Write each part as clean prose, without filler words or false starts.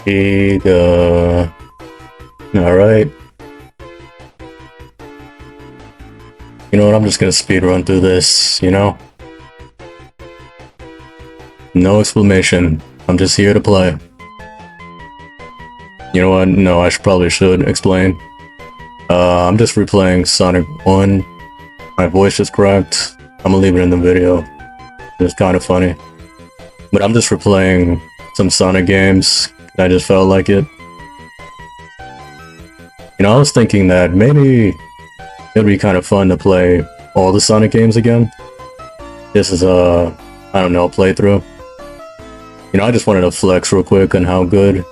Big, alright. You know what, I'm just gonna speed run through this, you know? No explanation. I'm just here to play. You know what? No, I probably should explain. I'm just replaying Sonic 1. My voice just cracked. I'm gonna leave it in the video. It's kind of funny. But I'm just replaying some Sonic games. I just felt like it. You know, I was thinking that maybe it'd be kind of fun to play all the Sonic games again. This is a, I don't know, playthrough. You know, I just wanted to flex real quick on how good.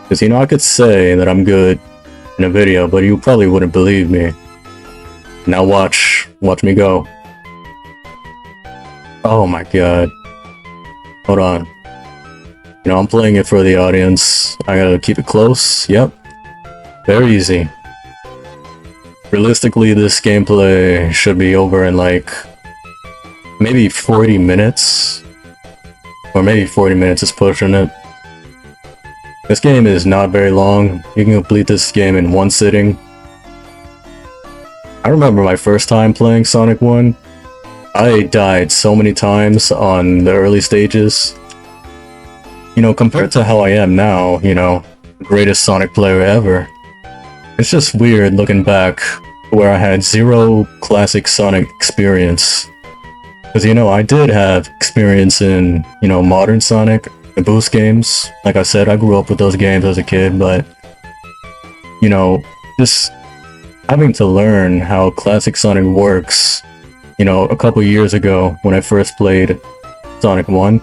Because, you know, I could say that I'm good in a video, but you probably wouldn't believe me. Now watch me go. Oh my god. Hold on. You know, I'm playing it for the audience. I gotta keep it close. Yep. Very easy. Realistically, this gameplay should be over in like maybe 40 minutes. Or maybe 40 minutes is pushing it. This game is not very long. You can complete this game in one sitting. I remember my first time playing Sonic 1. I died so many times on the early stages. You know, compared to how I am now, you know, greatest Sonic player ever. It's just weird looking back where I had zero classic Sonic experience. Because, you know, I did have experience in, you know, modern Sonic, the Boost games. Like I said, I grew up with those games as a kid, but, you know, just having to learn how classic Sonic works, you know, a couple years ago when I first played Sonic 1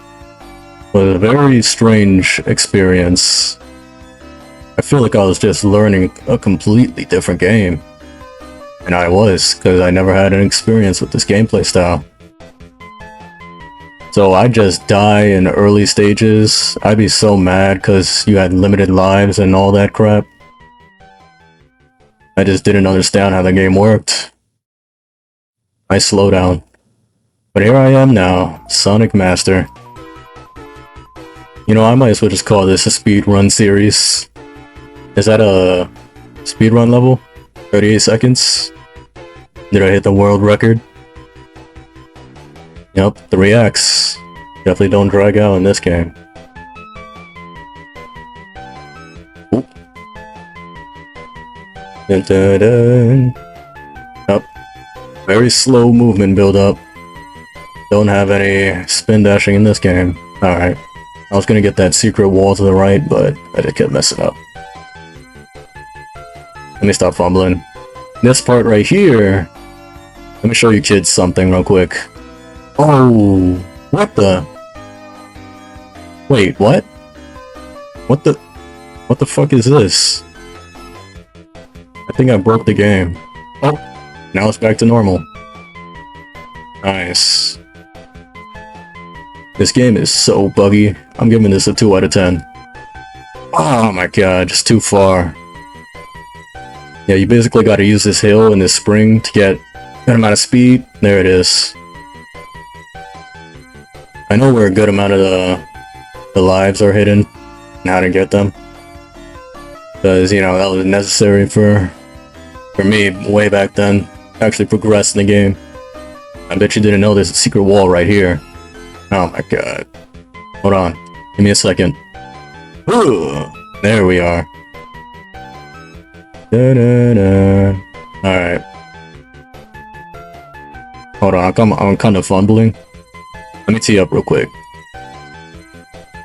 was a very strange experience. I feel like I was just learning a completely different game. And I was, because I never had an experience with this gameplay style. So I just die in early stages. I'd be so mad because you had limited lives and all that crap. I just didn't understand how the game worked. I slow down. But here I am now, Sonic Master. You know, I might as well just call this a speedrun series. Is that a speedrun level? 38 seconds? Did I hit the world record? Yep, the reacts definitely don't drag out in this game. Oop. Dun, dun, dun. Yep. Very slow movement build up. Don't have any spin dashing in this game. Alright. I was gonna get that secret wall to the right, but I just kept messing up. Let me stop fumbling. This part right here, let me show you kids something real quick. Oh, what the? Wait, what? What the fuck is this? I think I broke the game. Oh, now it's back to normal. Nice. This game is so buggy. I'm giving this a 2 out of 10. Oh my god, just too far. Yeah, you basically gotta use this hill and this spring to get a good amount of speed. There it is. I know where a good amount of the lives are hidden and how to get them. Because, you know, that was necessary for me way back then to actually progress in the game. I bet you didn't know there's a secret wall right here. Oh my god. Hold on. Give me a second. Ooh, there we are. Da-da-da. Alright. Hold on, I'm kind of fumbling. Let me tee up real quick.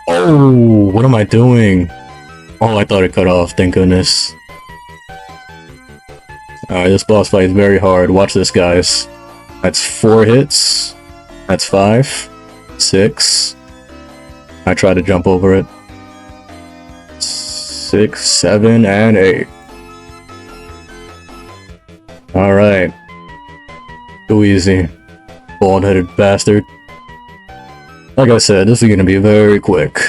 Oh, what am I doing? Oh, I thought it cut off, thank goodness. Alright, this boss fight is very hard. Watch this, guys. That's 4 hits. That's 5. 6. I tried to jump over it. 6, 7, and 8. Alright. Too easy. Bald-headed bastard. Like I said, this is gonna be very quick.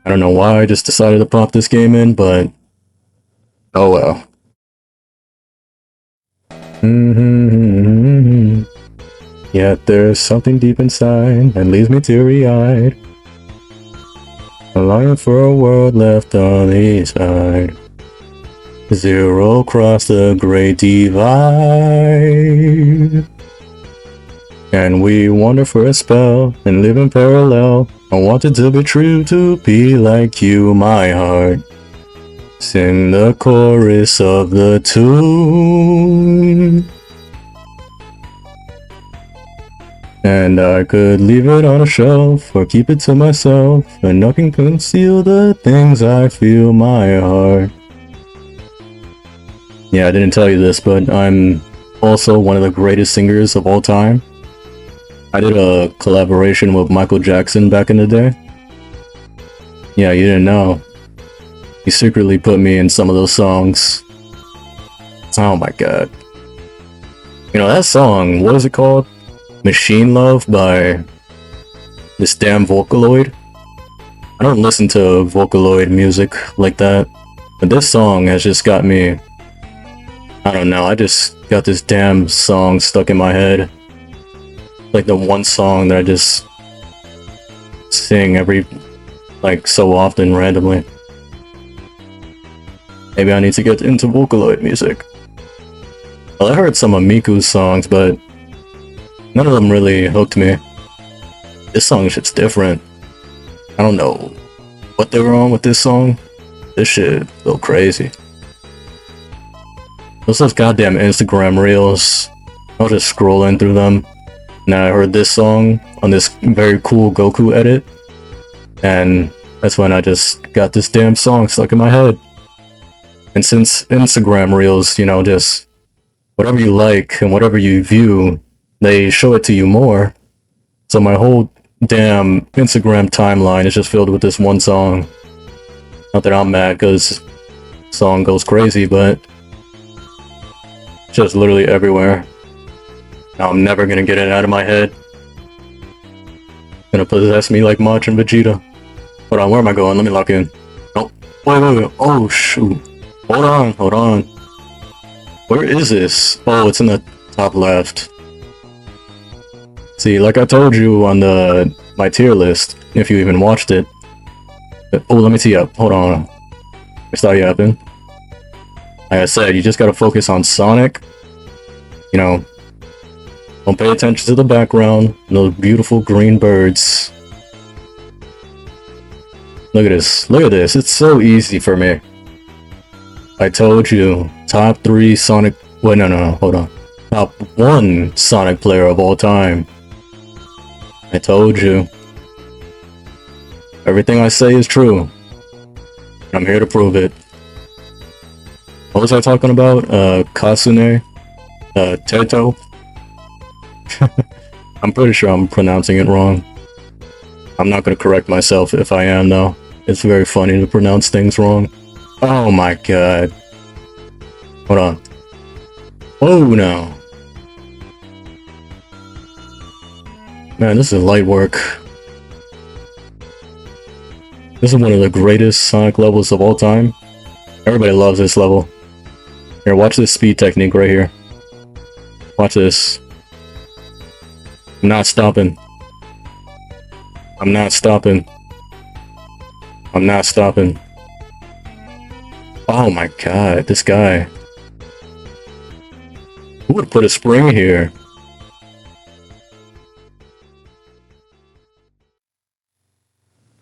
I don't know why I just decided to pop this game in, but oh well. Yet there's something deep inside that leaves me teary-eyed. Longing for a world left on the side. Zero across the great divide. And we wander for a spell and live in parallel. I wanted to be true to be like you, my heart. Sing the chorus of the tune. And I could leave it on a shelf or keep it to myself, and nothing can conceal the things I feel, my heart. Yeah, I didn't tell you this, but I'm also one of the greatest singers of all time. I did a collaboration with Michael Jackson back in the day. Yeah, you didn't know. He secretly put me in some of those songs. Oh my god. You know, that song, what is it called? Machine Love by this damn Vocaloid. I don't listen to Vocaloid music like that, but this song has just got me, I don't know, I just got this damn song stuck in my head. Like the one song that I just sing every, like, so often randomly. Maybe I need to get into Vocaloid music. Well, I heard some of Miku's songs, but none of them really hooked me. This song is just different. I don't know what they were on with this song. This shit go crazy. Those goddamn Instagram reels. I was just scrolling through them. And I heard this song on this very cool Goku edit. And that's when I just got this damn song stuck in my head. And since Instagram reels, you know, just whatever you like and whatever you view, they show it to you more. So my whole damn Instagram timeline is just filled with this one song. Not that I'm mad because the song goes crazy, but it's just literally everywhere. Now I'm never gonna get it out of my head. It's gonna possess me like Majin Vegeta. Hold on, where am I going? Let me lock in. Oh, wait. Oh, shoot. Hold on. Where is this? Oh, it's in the top left. See, like I told you on my tier list, if you even watched it. Oh, let me tee up. Hold on. Let me start yapping. Like I said, you just gotta focus on Sonic. You know, don't pay attention to the background. Those beautiful green birds. Look at this. Look at this. It's so easy for me. I told you, top 3 Sonic... Wait, no, hold on. Top 1 Sonic player of all time. I told you. Everything I say is true. I'm here to prove it. What was I talking about? Kasune? Teto? I'm pretty sure I'm pronouncing it wrong. I'm not gonna correct myself if I am, though. It's very funny to pronounce things wrong. Oh my god. Hold on. Oh no. Man, this is light work. This is one of the greatest Sonic levels of all time. Everybody loves this level. Here, watch this speed technique right here. Watch this. I'm not stopping. I'm not stopping. I'm not stopping. Oh my god, this guy. Who would put a spring here?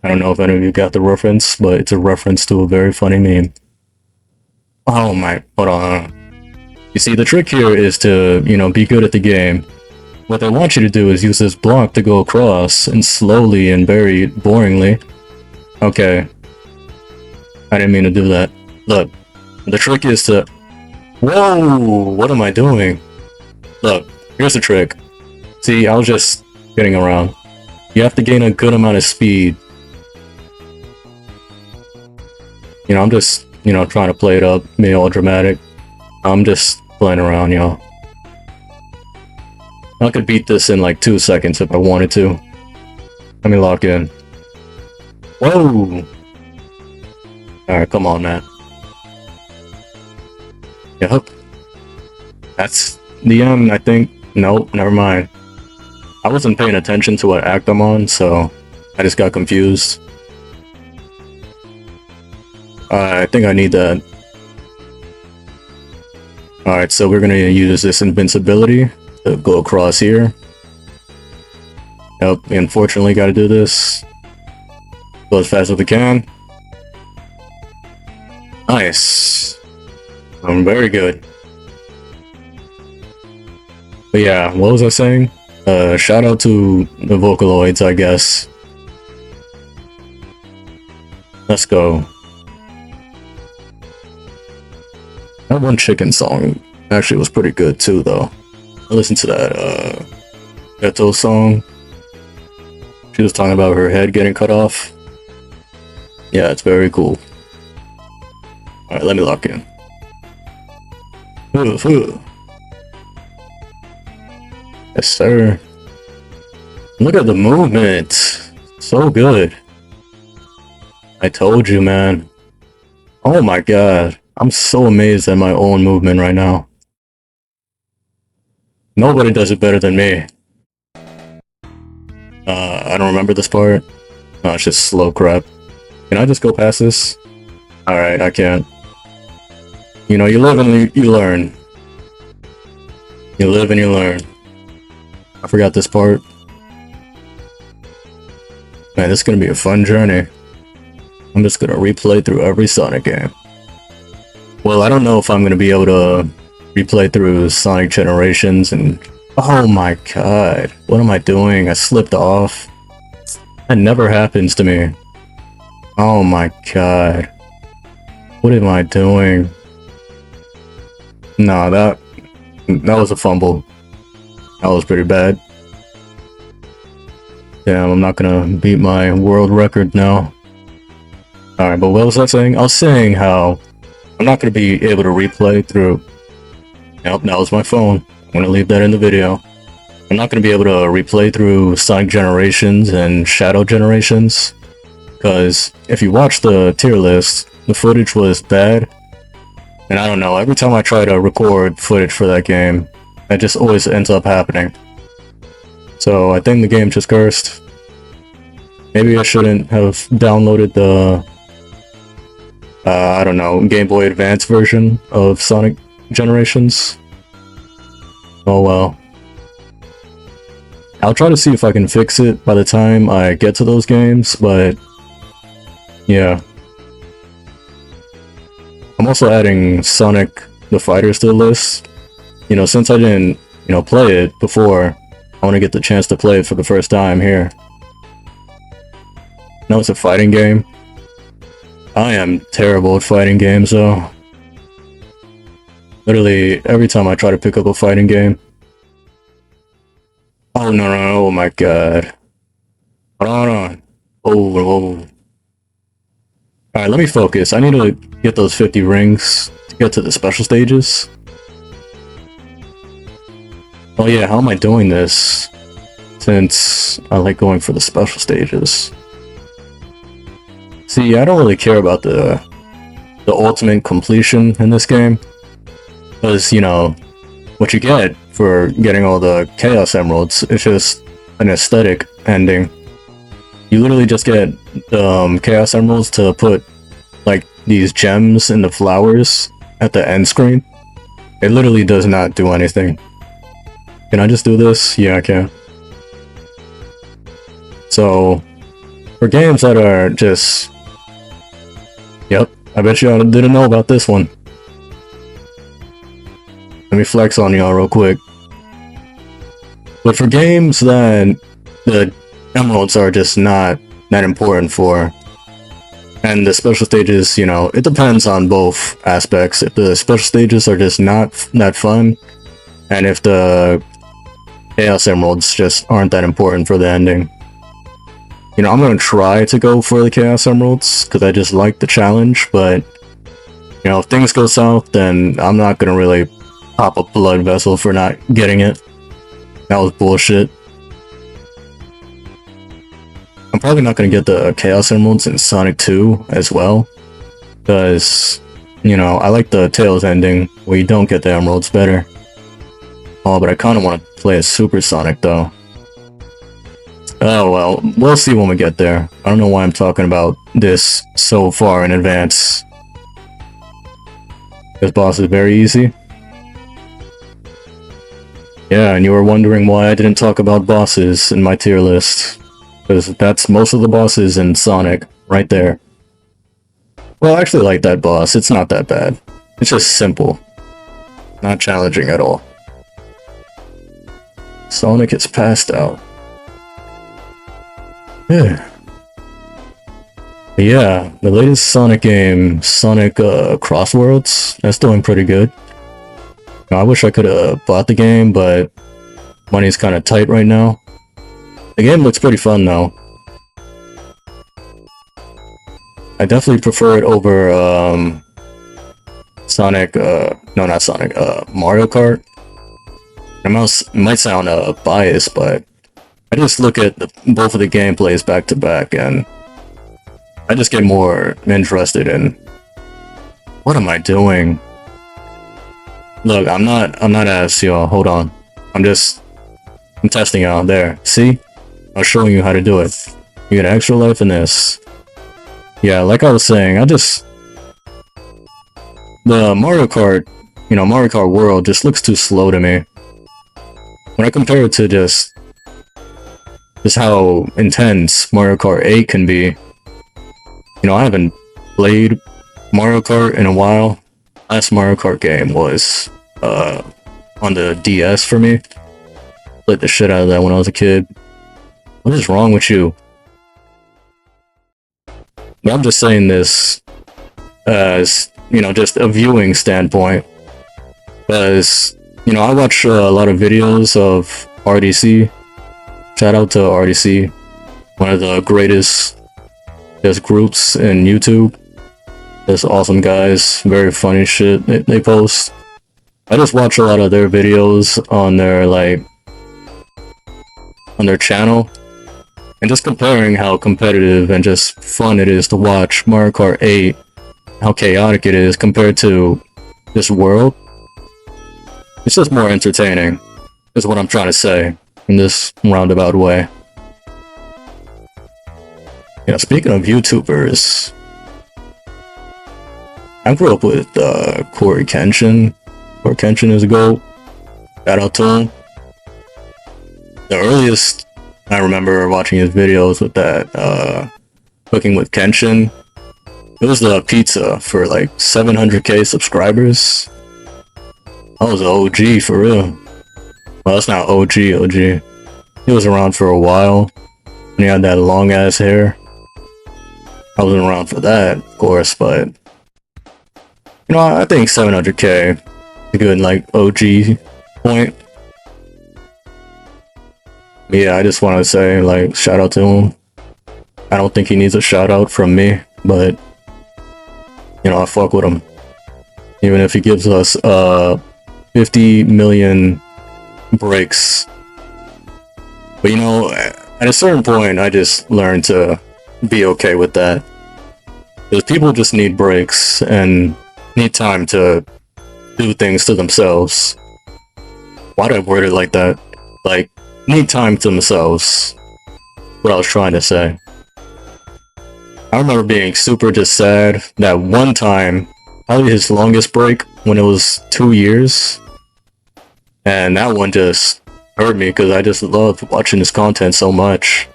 I don't know if any of you got the reference, but it's a reference to a very funny meme. Oh my, hold on. You see, the trick here is to, you know, be good at the game. What they want you to do is use this block to go across, and slowly and very boringly. Okay. I didn't mean to do that. Look, the trick is to... Whoa! What am I doing? Look, here's the trick. See, I was just getting around. You have to gain a good amount of speed. You know, I'm just, you know, trying to play it up, be all dramatic. I'm just playing around, y'all. I could beat this in like 2 seconds if I wanted to. Let me lock in. Whoa! Alright, come on, man. Yup. That's the end, I think. Nope, never mind. I wasn't paying attention to what act I'm on, so I just got confused. I think I need that. Alright, so we're gonna use this invincibility to go across here. Yep, we unfortunately gotta do this. Go as fast as we can. Nice. Very good. But yeah, what was I saying? Shout out to the Vocaloids, I guess. Let's go. That one chicken song actually was pretty good too, though. I listened to that, Ghetto song. She was talking about her head getting cut off. Yeah, it's very cool. Alright, let me lock in. Yes, sir. Look at the movement. So good. I told you, man. Oh my god. I'm so amazed at my own movement right now. Nobody does it better than me. I don't remember this part. No, it's just slow crap. Can I just go past this? Alright, I can't. You know, you live and you learn. You live and you learn. I forgot this part. Man, this is gonna be a fun journey. I'm just gonna replay through every Sonic game. Well, I don't know if I'm gonna be able to replay through Sonic Generations and... Oh my god. What am I doing? I slipped off. That never happens to me. Oh my god. What am I doing? Nah, that was a fumble. That was pretty bad. Damn, I'm not gonna beat my world record now. Alright, but what was I saying? I was saying how I'm not gonna be able to replay through... Yep, that was my phone. I'm gonna leave that in the video. I'm not gonna be able to replay through Sonic Generations and Shadow Generations. Because if you watch the tier list, the footage was bad. And I don't know, every time I try to record footage for that game, it just always ends up happening. So I think the game just cursed. Maybe I shouldn't have downloaded the... I don't know, Game Boy Advance version of Sonic Generations. Oh well. I'll try to see if I can fix it by the time I get to those games, but... yeah. I'm also adding Sonic the Fighters to the list. You know, since I didn't, you know, play it before, I want to get the chance to play it for the first time here. No, it's a fighting game. I am terrible at fighting games, though. Literally, every time I try to pick up a fighting game... Oh, no, oh my god. Hold on. Oh. Alright, let me focus. I need to get those 50 rings to get to the special stages. Oh yeah, how am I doing this? Since I like going for the special stages. See, I don't really care about the ultimate completion in this game. Because, you know, what you get for getting all the Chaos Emeralds is just an aesthetic ending. You literally just get the Chaos Emeralds to put, like, these gems in the flowers at the end screen. It literally does not do anything. Can I just do this? Yeah, I can. So, for games that are just... Yep, I bet you I didn't know about this one. Let me flex on y'all real quick. But for games that the emeralds are just not that important for, and the special stages, you know, it depends on both aspects. If the special stages are just not that fun, and if the Chaos Emeralds just aren't that important for the ending. You know, I'm gonna try to go for the Chaos Emeralds, because I just like the challenge, but, you know, if things go south, then I'm not gonna really pop a blood vessel for not getting it. That was bullshit. I'm probably not gonna get the Chaos Emeralds in Sonic 2 as well, because, you know, I like the Tails ending where you don't get the emeralds better. Oh, but I kind of want to play as Super Sonic though. Oh well, we'll see when we get there. I don't know why I'm talking about this so far in advance. This boss is very easy. Yeah, and you were wondering why I didn't talk about bosses in my tier list. Because that's most of the bosses in Sonic, right there. Well, I actually like that boss. It's not that bad. It's just simple. Not challenging at all. Sonic is passed out. Yeah. Yeah, the latest Sonic game, Sonic Crossworlds, that's doing pretty good. I wish I could have bought the game, but money's kind of tight right now. The game looks pretty fun though. I definitely prefer it over Sonic, no, not Sonic, Mario Kart. It might sound biased, but I just look at both of the gameplays back to back, and I just get more interested in what am I doing. Look, I'm not ass, y'all. Hold on. I'm testing out there. See? I was showing you how to do it. You get extra life in this. Yeah, like I was saying, the Mario Kart, Mario Kart World just looks too slow to me. When I compare it to just how intense Mario Kart 8 can be. I haven't played Mario Kart in a while. Last Mario Kart game was on the DS for me. Played the shit out of that when I was a kid. What is wrong with you? But I'm just saying this as, just a viewing standpoint. Because, I watch a lot of videos of RDC. Shout out to RDC. One of the greatest groups in YouTube. There's awesome guys, very funny shit they post. I just watch a lot of their videos on their channel, and just comparing how competitive and just fun it is to watch Mario Kart 8, how chaotic it is compared to this world. It's just more entertaining, is what I'm trying to say in this roundabout way. Speaking of YouTubers, I grew up with Corey Kenshin. Corey Kenshin is a GOAT. Shout out to him. The earliest I remember watching his videos with that Cooking with Kenshin, it was the pizza for like 700k subscribers. I was an OG for real. Well, that's not OG. He was around for a while, and he had that long ass hair. I wasn't around for that, of course, but I think 700k is a good OG point. But yeah, I just want to say shout out to him. I don't think he needs a shout out from me, but I fuck with him. Even if he gives us 50 million breaks. But at a certain point, I just learned to be okay with that. Because people just need breaks and need time to do things to themselves. Why'd I word it like that? Need time to themselves. What I was trying to say. I remember being super just sad that one time, probably his longest break, when it was 2 years. And that one just hurt me because I just loved watching his content so much.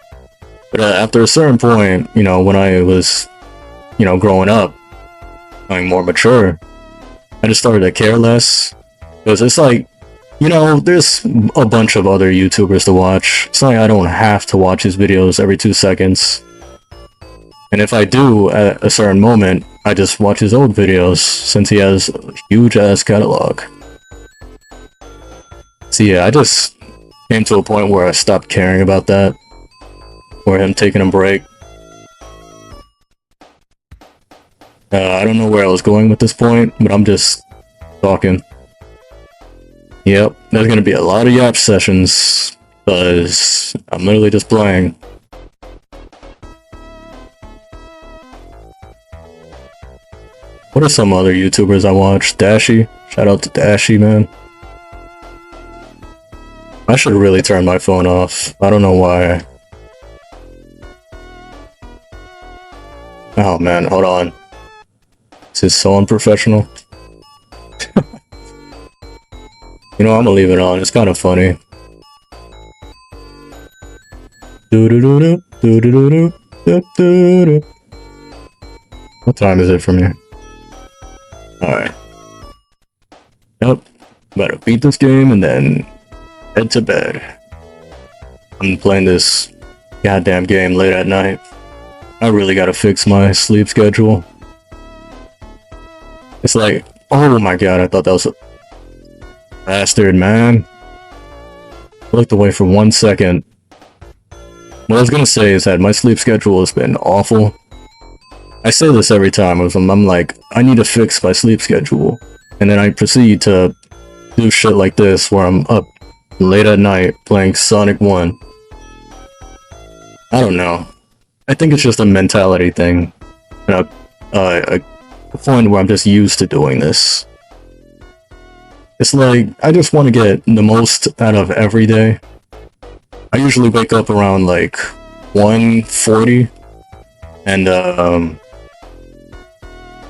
But after a certain point, when I was, growing up, becoming more mature, I just started to care less. Because it's there's a bunch of other YouTubers to watch. It's I don't have to watch his videos every 2 seconds. And if I do, at a certain moment, I just watch his old videos, since he has a huge-ass catalog. So yeah, I just came to a point where I stopped caring about that. Or him taking a break. I don't know where I was going with this point, but I'm just talking. Yep, there's gonna be a lot of yap sessions, because I'm literally just playing. What are some other YouTubers I watch? Dashi? Shout out to Dashi, man. I should really turn my phone off. I don't know why. Oh man, hold on. This is so unprofessional. You know, I'm gonna leave it on. It's kind of funny. Do-do-do-do, do-do-do-do, do-do-do. What time is it from here? Alright. Yep. Better beat this game and then head to bed. I'm playing this goddamn game late at night. I really gotta fix my sleep schedule. It's like, oh my god, I thought that was a bastard, man. I looked away for 1 second. What I was gonna say is that my sleep schedule has been awful. I say this every time. I'm like, I need to fix my sleep schedule. And then I proceed to do shit like this where I'm up late at night playing Sonic 1. I don't know. I think it's just a mentality thing. And a point where I'm just used to doing this. It's like, I just want to get the most out of every day. I usually wake up around like 1:40 and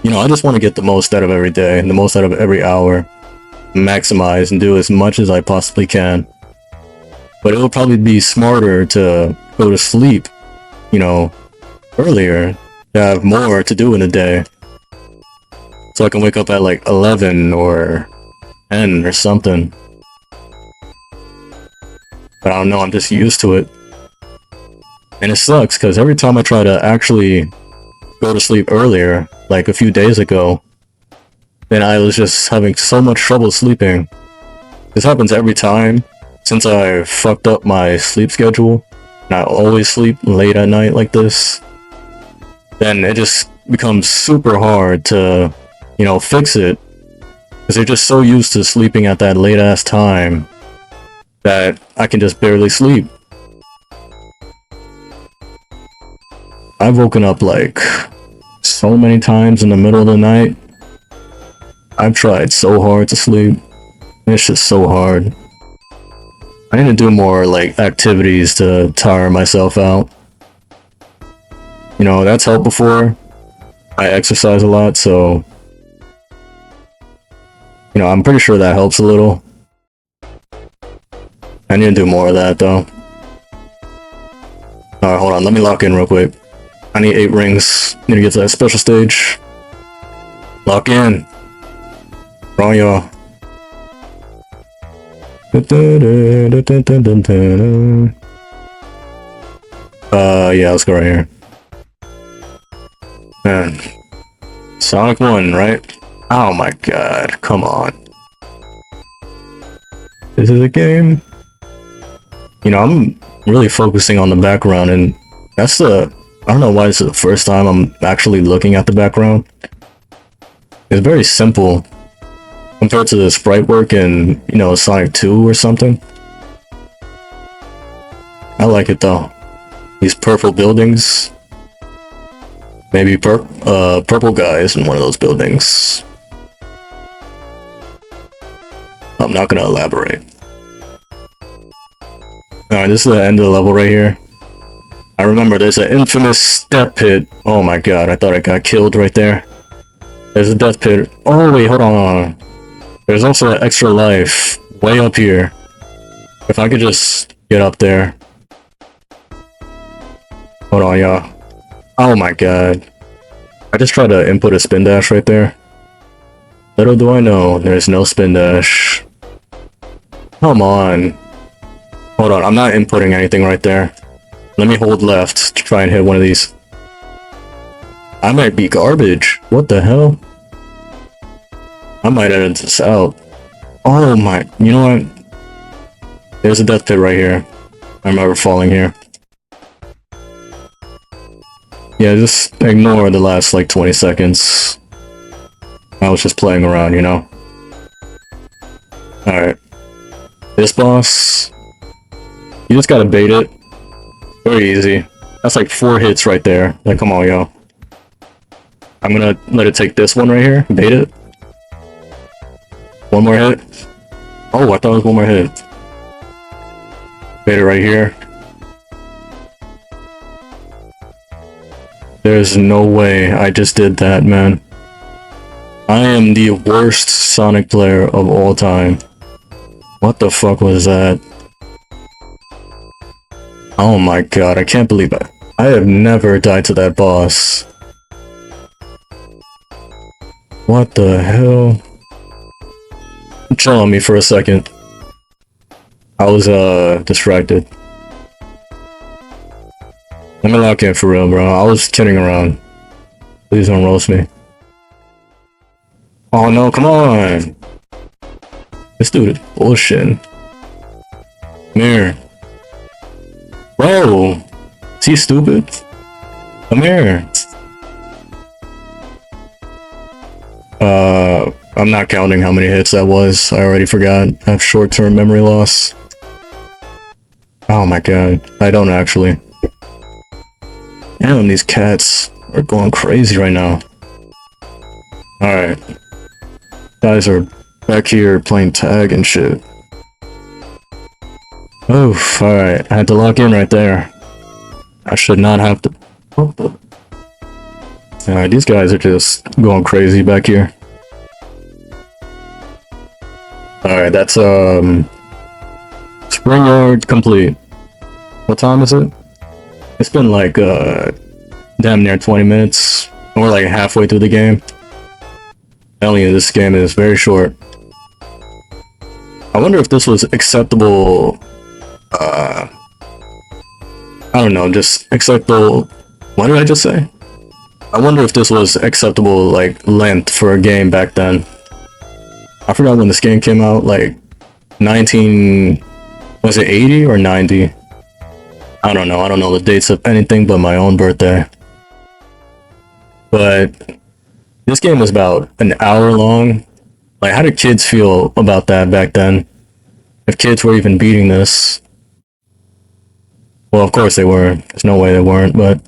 you know, I just want to get the most out of every day and the most out of every hour, maximize and do as much as I possibly can. But it will probably be smarter to go to sleep, you know, earlier, to have more to do in a day, so I can wake up at like 11 or 10 or something. But I don't know, I'm just used to it. And it sucks, because every time I try to actually go to sleep earlier, like a few days ago, then I was just having so much trouble sleeping. This happens every time, since I fucked up my sleep schedule, and I always sleep late at night like this. Then it just becomes super hard to, you know, fix it, because they're just so used to sleeping at that late ass time that I can just barely sleep. I've woken up like so many times in the middle of the night. I've tried so hard to sleep. It's just so hard. I need to do more like activities to tire myself out. You know, that's helped before. I exercise a lot, so you know, I'm pretty sure that helps a little. I need to do more of that though. Alright, hold on, let me lock in real quick. I need 8 rings. Need to get to that special stage. Lock in. Wrong, y'all. Yeah, let's go right here. Man. Sonic 1, right? Oh my god, come on. This is a game. You know, I'm really focusing on the background, and that's the... I don't know why this is the first time I'm actually looking at the background. It's very simple compared to the sprite work in, you know, Sonic 2 or something. I like it though. These purple buildings. Maybe purple guys in one of those buildings. I'm not gonna elaborate. Alright, this is the end of the level right here. I remember there's an infamous step pit. Oh my god, I thought I got killed right there. There's a death pit. Oh wait, hold on. There's also an extra life way up here. If I could just get up there. Hold on, y'all. Oh my god. I just tried to input a spin dash right there. Little do I know, there's no spin dash. Come on. Hold on, I'm not inputting anything right there. Let me hold left to try and hit one of these. I might be garbage. What the hell? I might edit this out. Oh my... You know what? There's a death pit right here. I remember falling here. Yeah, just ignore the last like 20 seconds. I was just playing around, you know? Alright. This boss... You just gotta bait it. Very easy. That's like 4 hits right there. Like, come on, yo. I'm gonna let it take this one right here. Bait it. One more hit. Oh, I thought it was one more hit. Bait it right here. There's no way I just did that, man. I am the worst Sonic player of all time. What the fuck was that? Oh my god, I can't believe it. I have never died to that boss. What the hell? Chill on me for a second. I was, distracted. Let me lock in for real, bro. I was kidding around. Please don't roast me. Oh no, come on! This dude is bullshitting. Come here. Bro! Is he stupid? Come here. I'm not counting how many hits that was. I already forgot. I have short-term memory loss. Oh my god. I don't actually. Damn, these cats are going crazy right now. Alright. Guys are back here playing tag and shit. Oof, alright. I had to lock in right there. I should not have to. Alright, these guys are just going crazy back here. Alright, that's, Spring Yard complete. What time is it? It's been like, damn near 20 minutes. We're like halfway through the game. Telling you, this game is very short. I wonder if this was acceptable, I don't know, just acceptable... What did I just say? I wonder if this was acceptable, like, length for a game back then. I forgot when this game came out, like, 19... Was it 80 or 90? I don't know the dates of anything but my own birthday. But this game was about an hour long. Like, how did kids feel about that back then? If kids were even beating this. Well, of course they were. There's no way they weren't, but...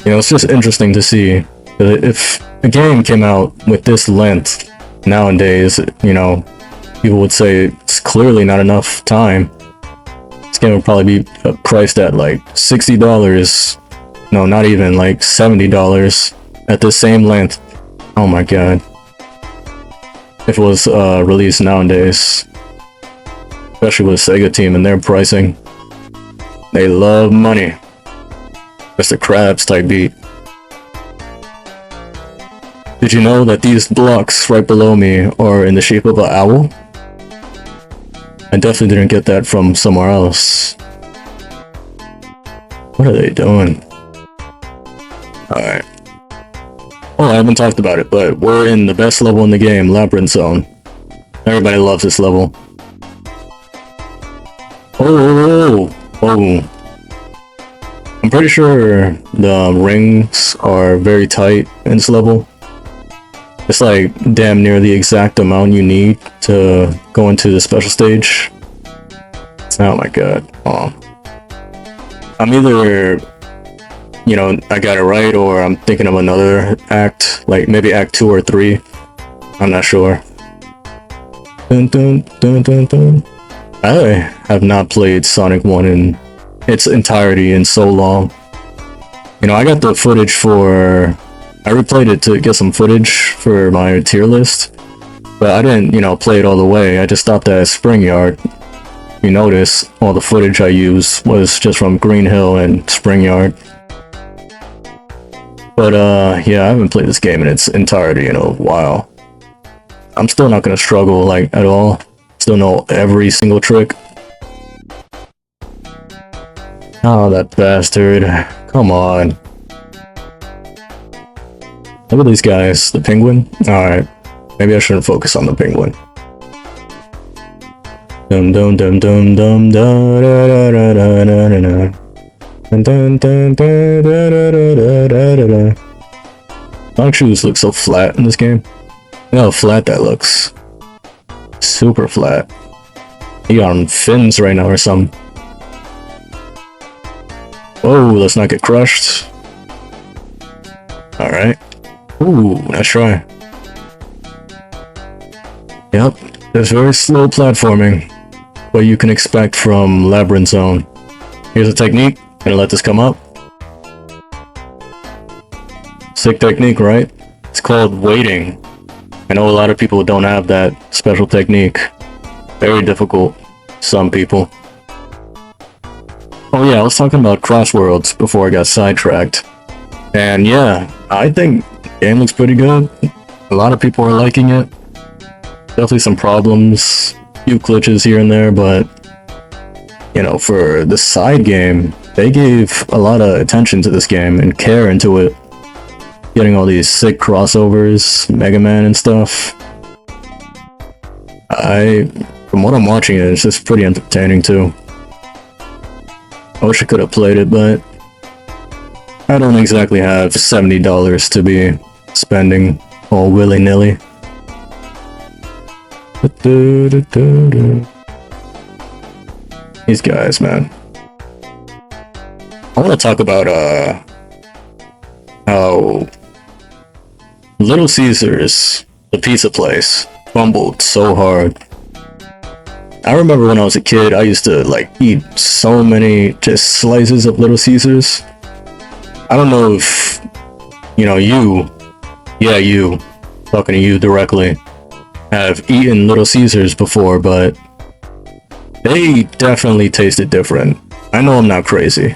You know, it's just interesting to see. If a game came out with this length nowadays, you know, people would say it's clearly not enough time. This game would probably be priced at like $60. No, not even, like $70 at the same length. Oh my god. If it was released nowadays. Especially with Sega Team and their pricing. They love money. Mr. Krabs type beat. Did you know that these blocks right below me are in the shape of an owl? I definitely didn't get that from somewhere else. What are they doing? Alright. Oh, I haven't talked about it, but we're in the best level in the game, Labyrinth Zone. Everybody loves this level. Oh! I'm pretty sure the rings are very tight in this level. It's like damn near the exact amount you need to go into the special stage. Oh my god. Oh. I'm either, you know, I got it right, or I'm thinking of another act, like maybe act 2 or 3. I'm not sure. Dun, dun, dun, dun, dun. I have not played Sonic 1 in its entirety in so long. You know, I got the footage for... I replayed it to get some footage for my tier list, but I didn't, you know, play it all the way. I just stopped at Spring Yard. You notice all the footage I used was just from Green Hill and Spring Yard. But yeah, I haven't played this game in its entirety in a while. I'm still not gonna struggle, like, at all. Still know every single trick. Oh, that bastard. Come on. Look at these guys. The penguin? Alright. Maybe I shouldn't focus on the penguin. Dum dum dum dum dum da da da da da da da. Dun dun dun da da da da da da da. Sonic shoes look so flat in this game. Look how flat that looks. Super flat. He got on fins right now or something. Whoa, let's not get crushed. Alright. Ooh, nice try. Yep, there's very slow platforming. What you can expect from Labyrinth Zone. Here's a technique. Gonna let this come up. Sick technique, right? It's called waiting. I know a lot of people don't have that special technique. Very difficult. Some people. Oh yeah, I was talking about Crossworlds before I got sidetracked. And yeah, I think the game looks pretty good. A lot of people are liking it. Definitely some problems, few glitches here and there, but you know, for the side game, they gave a lot of attention to this game and care into it. Getting all these sick crossovers, Mega Man and stuff. From what I'm watching, it's just pretty entertaining too. I wish I could have played it, but I don't exactly have $70 to be spending all willy-nilly. These guys, man. I want to talk about how Little Caesars, the pizza place, fumbled so hard. I remember when I was a kid, I used to like eat so many just slices of Little Caesars. I don't know if, you know, you, talking to you directly, have eaten Little Caesars before, but they definitely tasted different. I know I'm not crazy.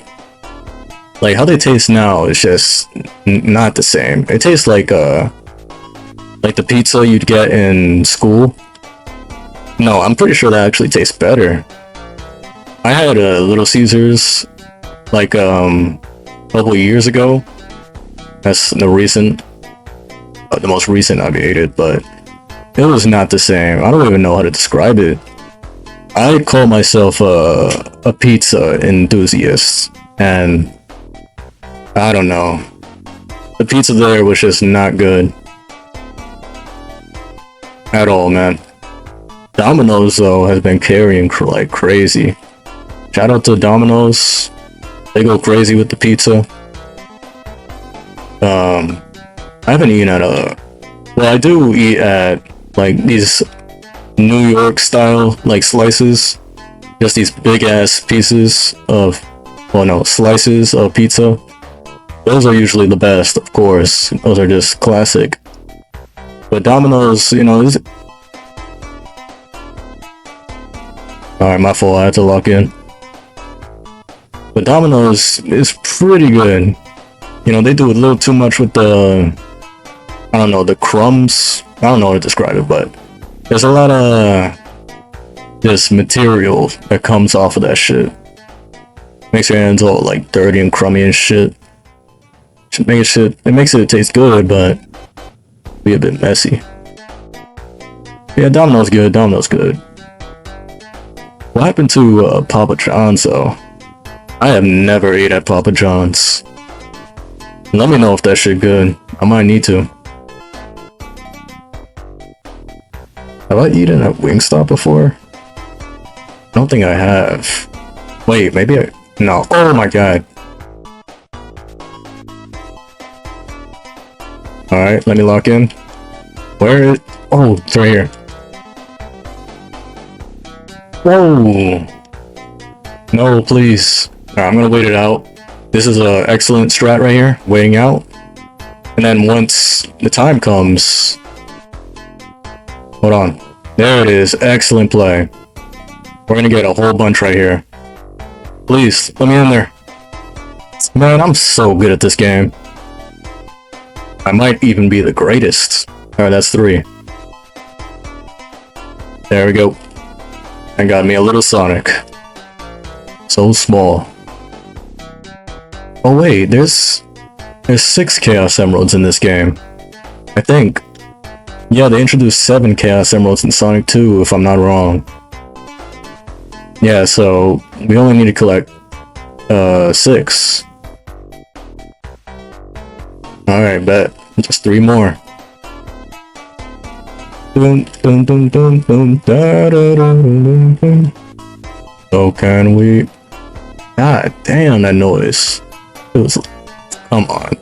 Like, how they taste now is just not the same. It tastes like the pizza you'd get in school. No, I'm pretty sure that actually tastes better. I had a Little Caesars like a couple years ago. That's the most recent I've ate it, but it was not the same. I don't even know how to describe it. I call myself a pizza enthusiast, and I don't know. The pizza there was just not good at all, man. Domino's though has been carrying like crazy. Shout out to Domino's. They go crazy with the pizza. I haven't eaten at well, I do eat at like these New York style like slices. Just these big ass pieces of, well no, slices of pizza. Those are usually the best, of course. Those are just classic. But Domino's, you know, is... Alright, my fault, I had to lock in. But Domino's is pretty good. You know, they do a little too much with the... I don't know, the crumbs. I don't know how to describe it, but... There's a lot of... this material that comes off of that shit. Makes your hands all, like, dirty and crummy and shit. It makes it taste good, but... be a bit messy. Yeah, Domino's good, Domino's good. What happened to Papa John's though? I have never ate at Papa John's. Let me know if that shit good. I might need to. Have I eaten at Wingstop before? I don't think I have. Wait, maybe I... No. Oh my god. Alright, let me lock in. Where is... Oh, it's right here. Whoa! No, please. Alright, I'm gonna wait it out. This is an excellent strat right here. Waiting out. And then once the time comes... Hold on. There it is. Excellent play. We're gonna get a whole bunch right here. Please, let me in there. Man, I'm so good at this game. I might even be the greatest. Alright, that's 3. There we go. I got me a little Sonic. So small. Oh wait, there's 6 Chaos Emeralds in this game. I think. Yeah, they introduced 7 Chaos Emeralds in Sonic 2, if I'm not wrong. Yeah, so we only need to collect 6. Alright, bet. Just 3 more. Dun, dun, dun, dun, dun, da, da, da, dun, dun. So can we... God damn that noise. It was... Come on.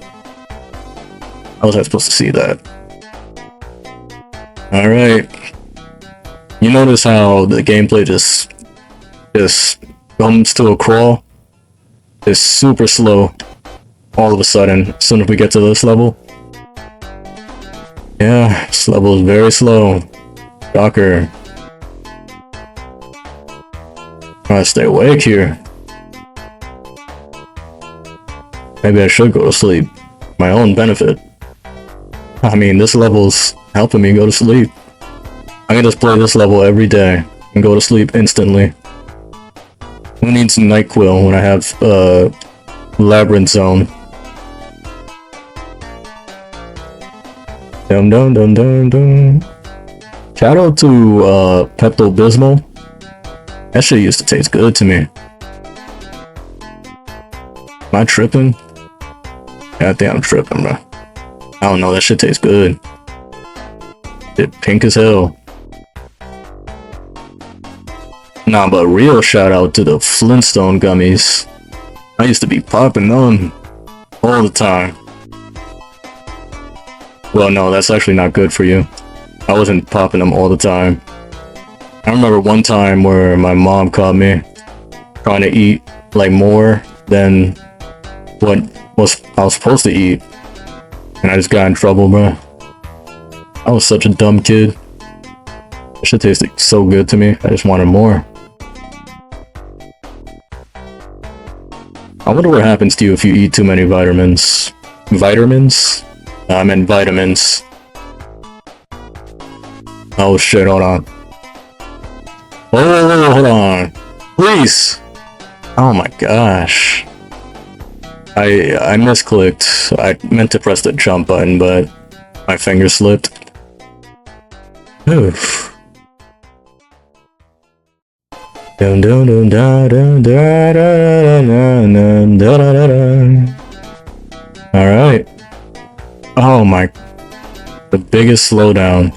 How was I supposed to see that? Alright. You notice how the gameplay just comes to a crawl? It's super slow. All of a sudden, as soon as we get to this level. Yeah, this level is very slow. Shocker. Trying to stay awake here. Maybe I should go to sleep. My own benefit. I mean, this level's helping me go to sleep. I can just play this level every day and go to sleep instantly. Who needs NyQuil when I have Labyrinth Zone? Dum dum dum dum dum. Shout out to Pepto-Bismol. That shit used to taste good to me. Am I tripping? Yeah, I think I'm tripping, bro. I don't know, that shit tastes good. Shit pink as hell. Nah, but real shout out to the Flintstone gummies. I used to be popping them all the time. Well, no, that's actually not good for you. I wasn't popping them all the time. I remember one time where my mom caught me trying to eat like more than what I was supposed to eat, and I just got in trouble, bro. I was such a dumb kid. That shit tasted so good to me. I just wanted more. I wonder what happens to you if you eat too many vitamins. Vitamins? I meant vitamins. Oh shit, hold on. Oh, hold on. Please! Oh my gosh. I misclicked. I meant to press the jump button, but my finger slipped. Oof. Dun dun dun da dun da da da da da da. Alright. Oh my. The biggest slowdown.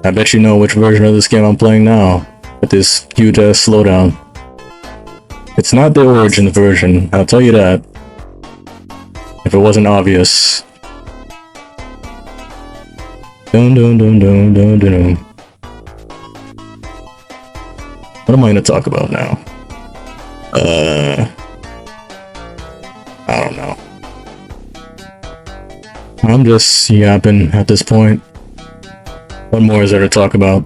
I bet you know which version of this game I'm playing now. With this huge ass slowdown. It's not the Origin version, I'll tell you that. If it wasn't obvious. Dun dun dun dun dun dun. What am I gonna talk about now? I don't know. I'm just yapping at this point. What more is there to talk about?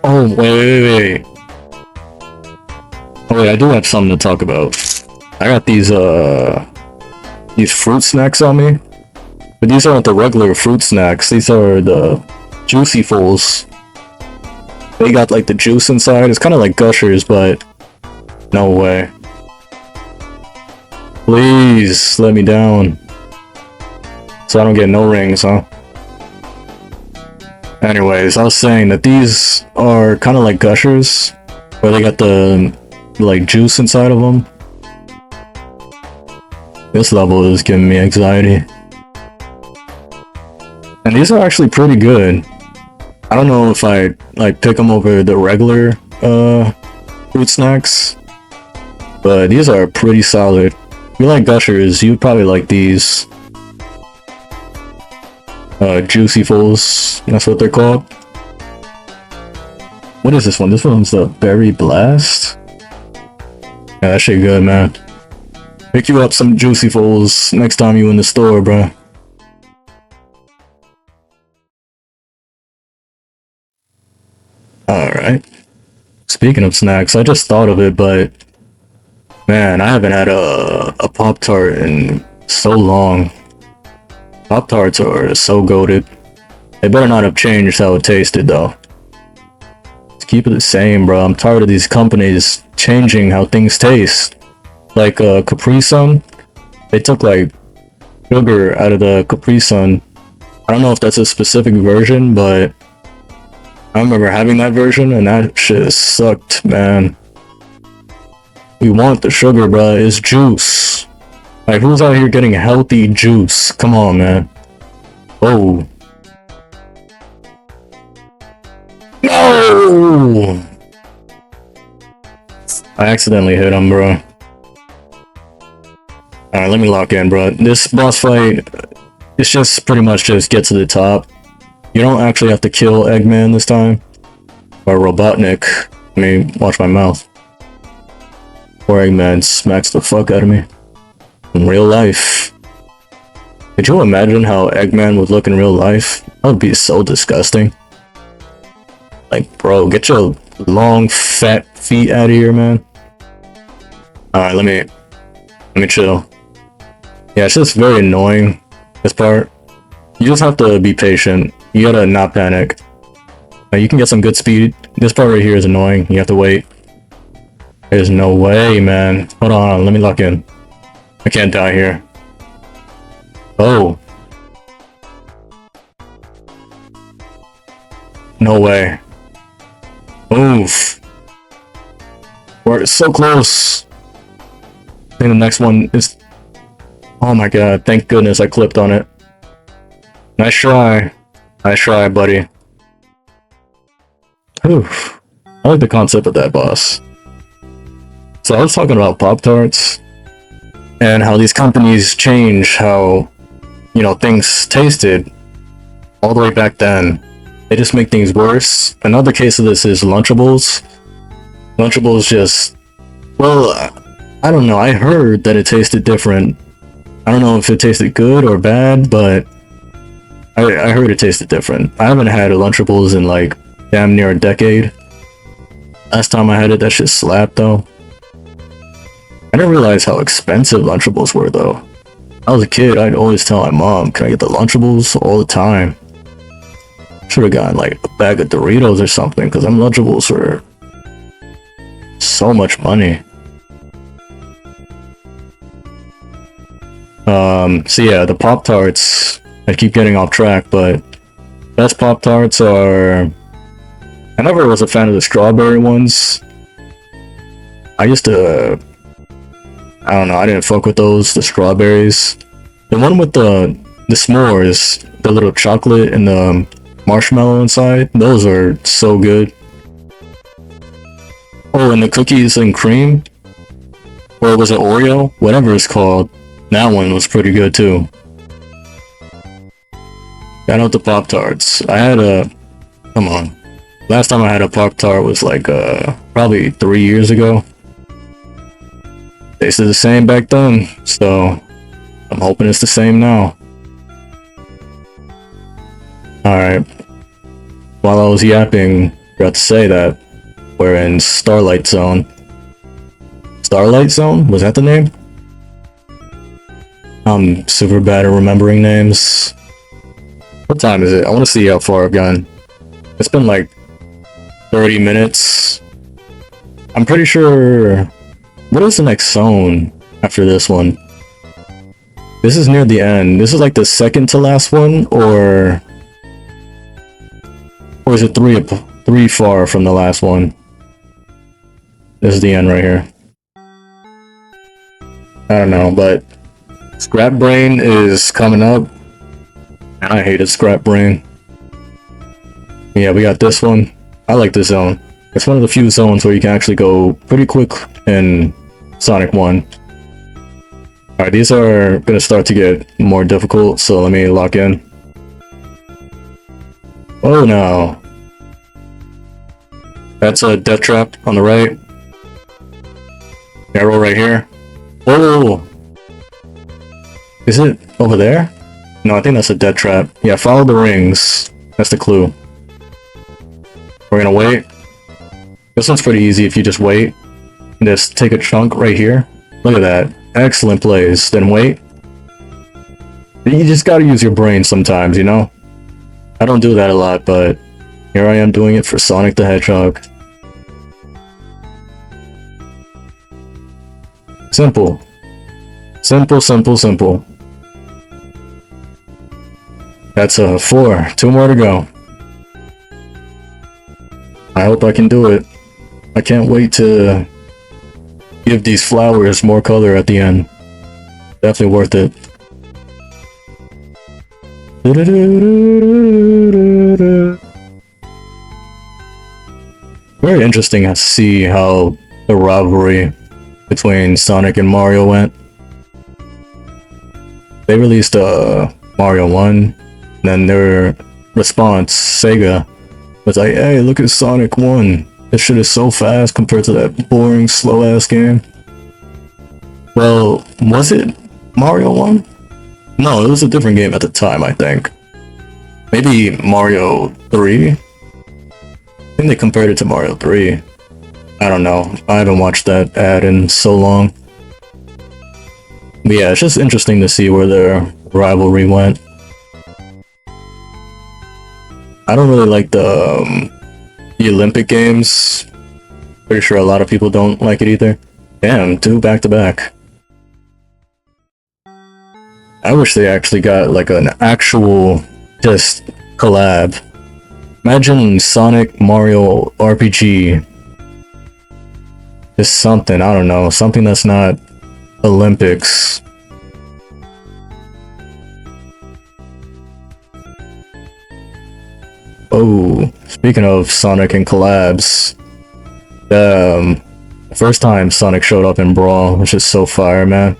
Oh, wait. Oh wait, I do have something to talk about. I got these fruit snacks on me. But these aren't the regular fruit snacks, these are the Juicy Fulls. They got like the juice inside, it's kinda like Gushers, but no way. Please, let me down. So I don't get no rings, huh? Anyways, I was saying that these are kinda like Gushers, where they got the like juice inside of them. This level is giving me anxiety. And these are actually pretty good. I don't know if I like pick them over the regular fruit snacks, but these are pretty solid. If you like Gushers, you'd probably like these. Juicy Fulls, that's what they're called. What is this one? This one's the Berry Blast? Yeah, that shit good, man. Pick you up some Juicy Fulls next time you in the store, bruh. Alright. Speaking of snacks, I just thought of it, but man, I haven't had a Pop-Tart in so long. Pop-Tarts are so goated. They better not have changed how it tasted, though. Let's keep it the same, bro. I'm tired of these companies changing how things taste. Like Capri Sun, they took like sugar out of the Capri Sun. I don't know if that's a specific version, but I remember having that version and that shit sucked, man. We want the sugar, bruh. It's juice. Like, who's out here getting healthy juice? Come on, man. Oh. No! I accidentally hit him, bro. Alright, let me lock in, bro. This boss fight, it's just pretty much just get to the top. You don't actually have to kill Eggman this time. Or Robotnik. Let me watch my mouth. Or Eggman smacks the fuck out of me. In real life. Could you imagine how Eggman would look in real life? That would be so disgusting. Like, bro, get your long, fat feet out of here, man. Alright, let me chill. Yeah, it's just very annoying, this part. You just have to be patient. You gotta not panic. You can get some good speed. This part right here is annoying. You have to wait. There's no way, man. Hold on, let me lock in. I can't die here. Oh. No way. Move. We're so close. I think the next one is... Oh my god, thank goodness I clipped on it. Nice try. Nice try, buddy. Oof. I like the concept of that boss. So I was talking about Pop-Tarts and how these companies change how, you know, things tasted all the way back then. They just make things worse. Another case of this is Lunchables. Lunchables just... Well, I don't know. I heard that it tasted different. I don't know if it tasted good or bad, but I heard it tasted different. I haven't had a Lunchables in like damn near a decade. Last time I had it, that shit slapped though. I didn't realize how expensive Lunchables were though. When I was a kid, I'd always tell my mom, can I get the Lunchables all the time? Should have gotten like a bag of Doritos or something, because them Lunchables were so much money. So yeah, the Pop-Tarts, I keep getting off track, but best Pop-Tarts are... I never was a fan of the strawberry ones. I used to... I don't know, I didn't fuck with those, the strawberries. The one with the s'mores, the little chocolate and the marshmallow inside, those are so good. Oh, and the cookies and cream? Or was it Oreo? Whatever it's called. That one was pretty good too. Shout out to Pop-Tarts. I had a... Come on. Last time I had a Pop-Tart was like, probably 3 years ago. Tasted the same back then, so I'm hoping it's the same now. Alright. While I was yapping, forgot to say that we're in Starlight Zone. Starlight Zone? Was that the name? I'm super bad at remembering names. What time is it? I want to see how far I've gone. It's been like 30 minutes. I'm pretty sure... What is the next zone after this one? This is near the end. This is like the second to last one, or is it three far from the last one? This is the end right here. I don't know, but Scrap Brain is coming up. And I hated Scrap Brain. Yeah, we got this one. I like this zone. It's one of the few zones where you can actually go pretty quick in Sonic 1. Alright, these are gonna start to get more difficult, so let me lock in. Oh no. That's a death trap on the right. Arrow right here. Whoa! Is it over there? No, I think that's a death trap. Yeah, follow the rings. That's the clue. We're gonna wait. This one's pretty easy if you just wait. And just take a chunk right here. Look at that. Excellent plays. Then wait. You just gotta use your brain sometimes, you know? I don't do that a lot, but here I am doing it for Sonic the Hedgehog. Simple. Simple, simple, simple. That's a 4. 2 more to go. I hope I can do it. I can't wait to give these flowers more color at the end. Definitely worth it. Very interesting to see how the rivalry between Sonic and Mario went. They released Mario 1, then their response, Sega, was like, hey, look at Sonic 1. This shit is so fast compared to that boring, slow-ass game. Well, was it Mario 1? No, it was a different game at the time, I think. Maybe Mario 3? I think they compared it to Mario 3. I don't know. I haven't watched that ad in so long. But yeah, it's just interesting to see where their rivalry went. I don't really like the Olympic Games. Pretty sure a lot of people don't like it either. Damn, 2 back to back. I wish they actually got like an actual just collab. Imagine Sonic Mario RPG. Just something, I don't know, something that's not Olympics. Oh, speaking of Sonic and collabs, the first time Sonic showed up in Brawl, which is so fire, man.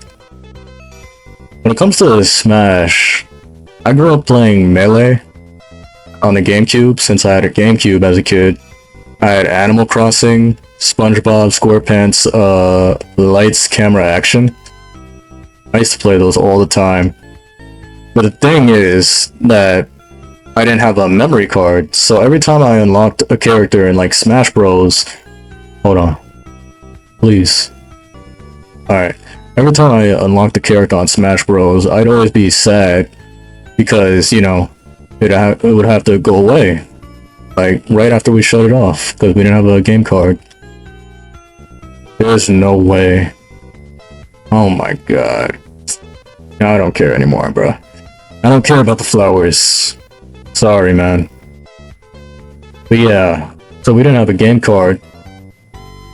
When it comes to Smash, I grew up playing Melee on the GameCube since I had a GameCube as a kid. I had Animal Crossing, SpongeBob SquarePants, Lights, Camera, Action. I used to play those all the time. But the thing is that I didn't have a memory card, so every time I unlocked a character in like Smash Bros. Hold on. Please. Alright. Every time I unlocked a character on Smash Bros, I'd always be sad because, you know, it would have to go away. Like, right after we shut it off, because we didn't have a game card. There's no way. Oh my god. I don't care anymore, bro. I don't care about the flowers. Sorry, man. But yeah, so we didn't have a game card.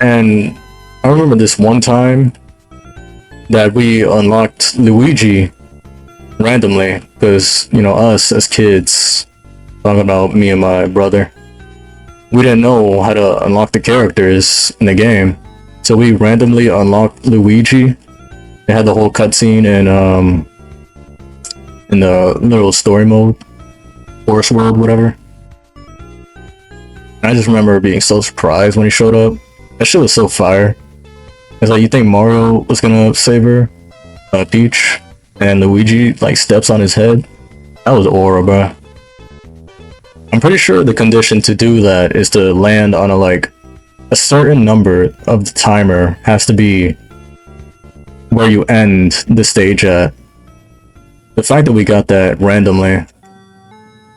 And I remember this one time that we unlocked Luigi randomly, because, you know, us as kids, talking about me and my brother, we didn't know how to unlock the characters in the game. So we randomly unlocked Luigi. It had the whole cutscene in the little story mode. Forest World, whatever. And I just remember being so surprised when he showed up. That shit was so fire. It's like, you think Mario was gonna save her? Peach? And Luigi, like, steps on his head? That was aura, bro. I'm pretty sure the condition to do that is to land on a certain number of the timer has to be where you end the stage at. The fact that we got that randomly,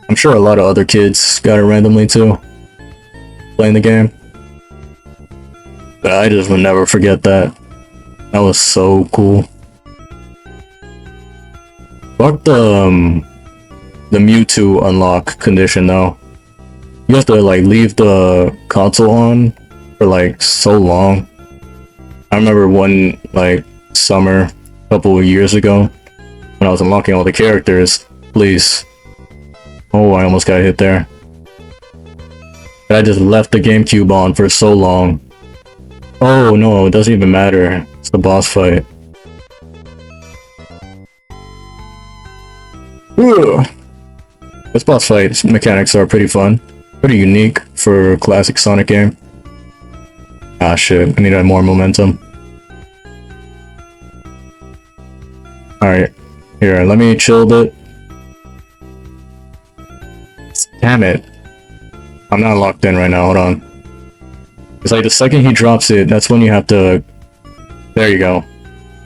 I'm sure a lot of other kids got it randomly too, playing the game. But I just would never forget that. That was so cool. Fuck the Mewtwo unlock condition though. You have to like leave the console on for like so long. I remember one like summer a couple of years ago when I was unlocking all the characters. Please. Oh, I almost got hit there. I just left the GameCube on for so long. Oh no, it doesn't even matter. It's the boss fight. Ugh. This boss fight mechanics are pretty fun. Pretty unique for a classic Sonic game. Ah shit, I need more momentum. Alright, here, let me chill a bit. Damn it. I'm not locked in right now, hold on. It's like the second he drops it, that's when you have to... There you go.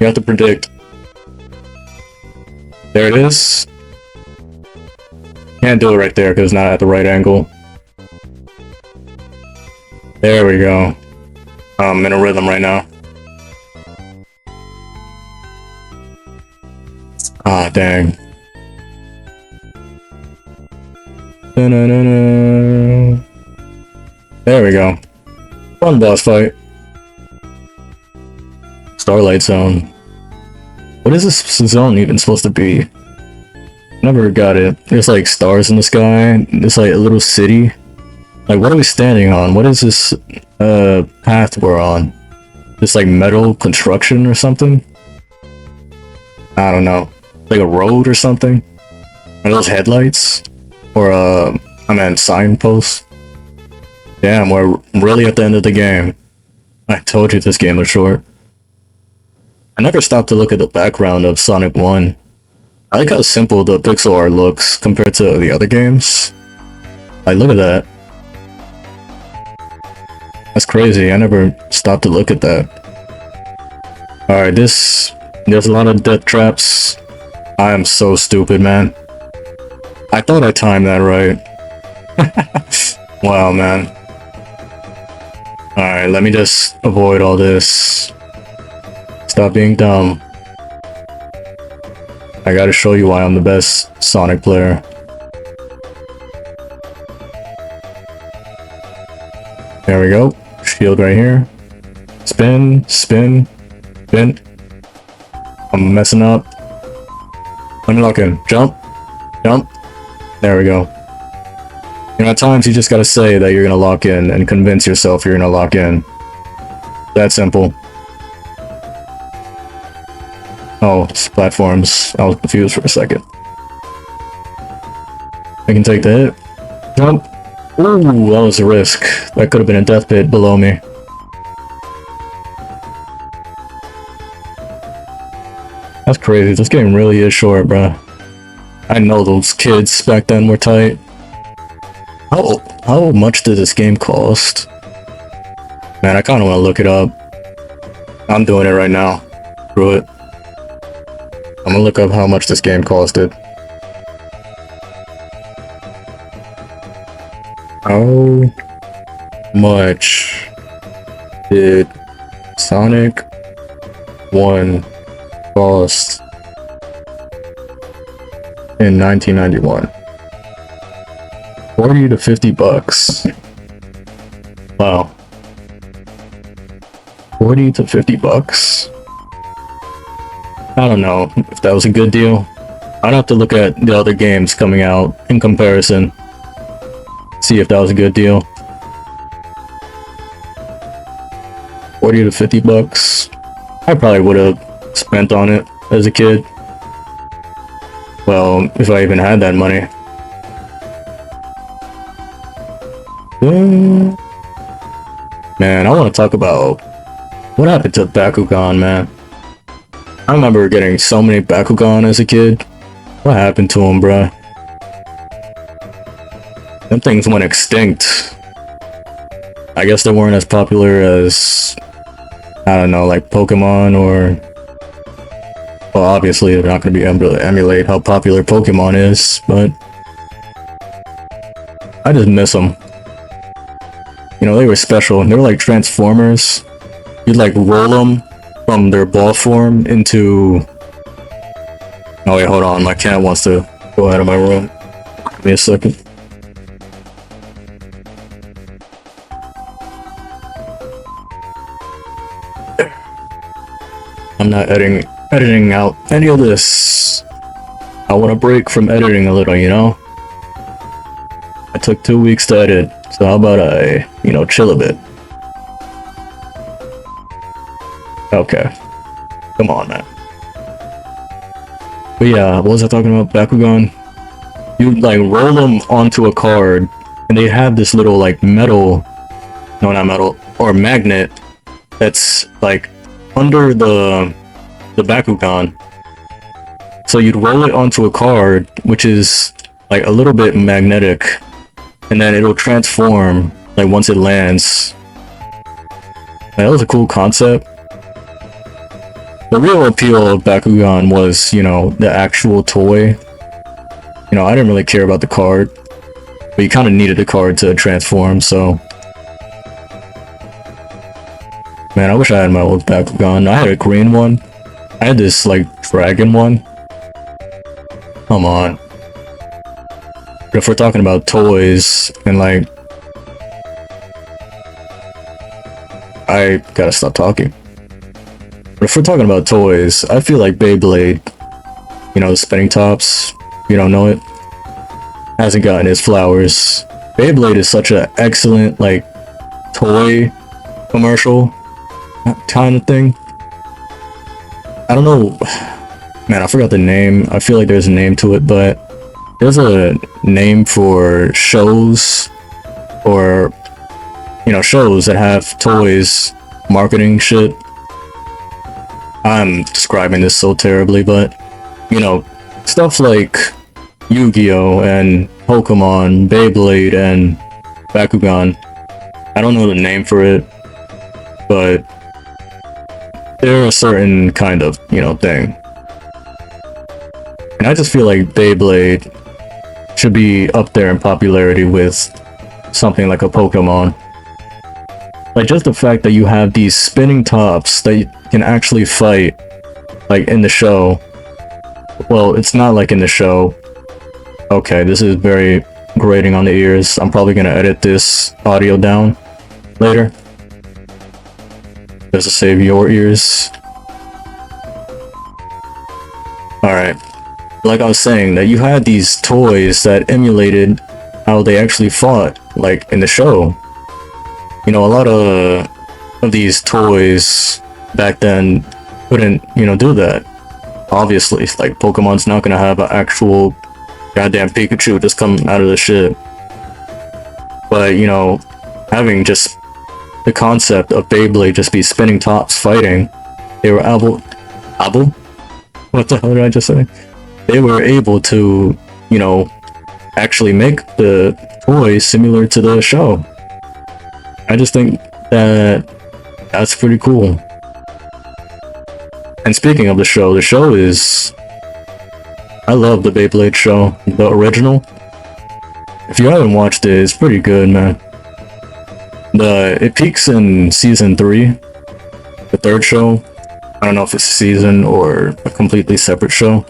You have to predict. There it is. Can't do it right there because it's not at the right angle. There we go. I'm in a rhythm right now. Ah, dang. Da-na-na-na. There we go. Fun boss fight. Starlight Zone. What is this zone even supposed to be? Never got it. There's like stars in the sky. There's like a little city. Like, what are we standing on? What is this path we're on? This like metal construction or something? I don't know. Like a road or something? Are those headlights? Or I meant signposts? Damn, we're really at the end of the game. I told you this game was short. I never stopped to look at the background of Sonic 1. I like how simple the pixel art looks compared to the other games. Like, look at that. That's crazy. I never stopped to look at that. Alright, there's a lot of death traps. I am so stupid, man. I thought I timed that right. Wow, man. Alright, let me just avoid all this. Stop being dumb. I gotta show you why I'm the best Sonic player. There we go. Shield right here. Spin, spin, spin. I'm messing up. Let me lock in. Jump, jump. There we go. You know, at times you just gotta say that you're gonna lock in and convince yourself you're gonna lock in. That simple. Oh, it's platforms. I was confused for a second. I can take the hit. Jump. Ooh, that was a risk. That could have been a death pit below me. That's crazy. This game really is short, bruh. I know those kids back then were tight. How much did this game cost? Man, I kind of want to look it up. I'm doing it right now. Screw it. I'm gonna look up how much this game costed. How much did Sonic 1 cost in 1991? 40 to 50 bucks. Wow. 40 to 50 bucks. I don't know if that was a good deal. I'd have to look at the other games coming out in comparison. See if that was a good deal. 40 to 50 bucks. I probably would have spent on it as a kid. Well, if I even had that money. Man, I want to talk about what happened to Bakugan, man. I remember getting so many Bakugan as a kid. What happened to them, bruh? Them things went extinct. I guess they weren't as popular as, I don't know, like Pokemon or... Well, obviously they're not going to be able to emulate how popular Pokemon is, but... I just miss them. You know, they were special. They were like Transformers. You'd like roll them from their ball form into... Oh wait, hold on. My cat wants to go out of my room. Give me a second. I'm not editing out any of this. I want to break from editing a little, you know? I took 2 weeks to edit, so how about I, you know, chill a bit. Okay. Come on, man. But yeah, what was I talking about? Bakugan? You like roll them onto a card, and they have this little like metal, no, not metal, or magnet that's like under the Bakugan. So you'd roll it onto a card, which is like a little bit magnetic, and then it'll transform like once it lands. Like, that was a cool concept. The real appeal of Bakugan was, you know, the actual toy. You know, I didn't really care about the card, but you kind of needed the card to transform, so... Man, I wish I had my old Bakugan. I had a green one. I had this, like, dragon one. Come on. But if we're talking about toys, and, like... I gotta stop talking. But if we're talking about toys, I feel like Beyblade, you know, the spinning tops, you don't know it, hasn't gotten its flowers. Beyblade is such an excellent, like, toy commercial kind of thing. I don't know, man, I forgot the name. I feel like there's a name to it, but there's a name for shows, or, you know, shows that have toys, marketing shit. I'm describing this so terribly, but, you know, stuff like Yu-Gi-Oh! And Pokemon, Beyblade, and Bakugan. I don't know the name for it, but they're a certain kind of, thing. And I just feel like Beyblade should be up there in popularity with something like a Pokemon. Like, just the fact that you have these spinning tops that you can actually fight, like, in the show. Well, it's not like in the show. Okay, this is very grating on the ears. I'm probably gonna edit this audio down later, just to save your ears. Alright. Like I was saying, that you had these toys that emulated how they actually fought, like, in the show. A lot of these toys back then couldn't, do that. Obviously, like, Pokemon's not gonna have an actual goddamn Pikachu just come out of the shit. But, having just the concept of Beyblade just be spinning tops fighting, they were able... What the hell did I just say? They were able to, actually make the toys similar to the show. I just think that that's pretty cool. And speaking of the show is... I love the Beyblade show, the original. If you haven't watched it, it's pretty good, man. It peaks in season 3, the third show. I don't know if it's a season or a completely separate show,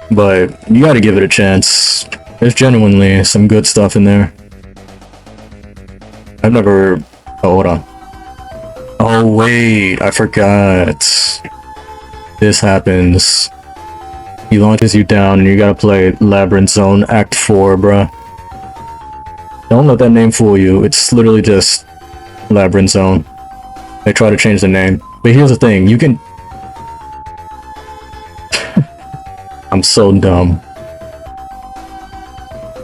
but you gotta give it a chance. There's genuinely some good stuff in there. I've never... Oh, hold on. Oh, wait, I forgot. This happens. He launches you down and you gotta play Labyrinth Zone Act 4, bruh. Don't let that name fool you. It's literally just Labyrinth Zone. They try to change the name. But here's the thing, you can... I'm so dumb.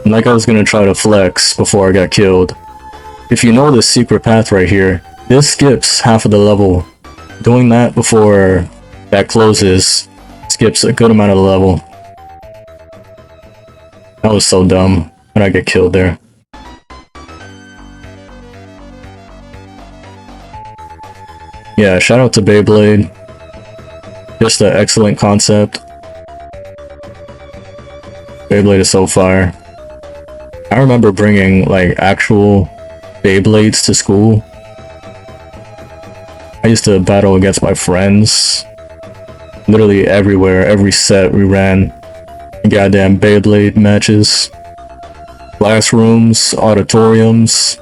Like I was gonna try to flex before I got killed. If you know this secret path right here, this skips half of the level. Doing that before that closes skips a good amount of the level. That was so dumb when I get killed there. Yeah, shout out to Beyblade. Just an excellent concept. Beyblade is so fire. I remember bringing, like, actual Beyblades to school. I used to battle against my friends. Literally everywhere, every set we ran goddamn Beyblade matches. Classrooms, auditoriums,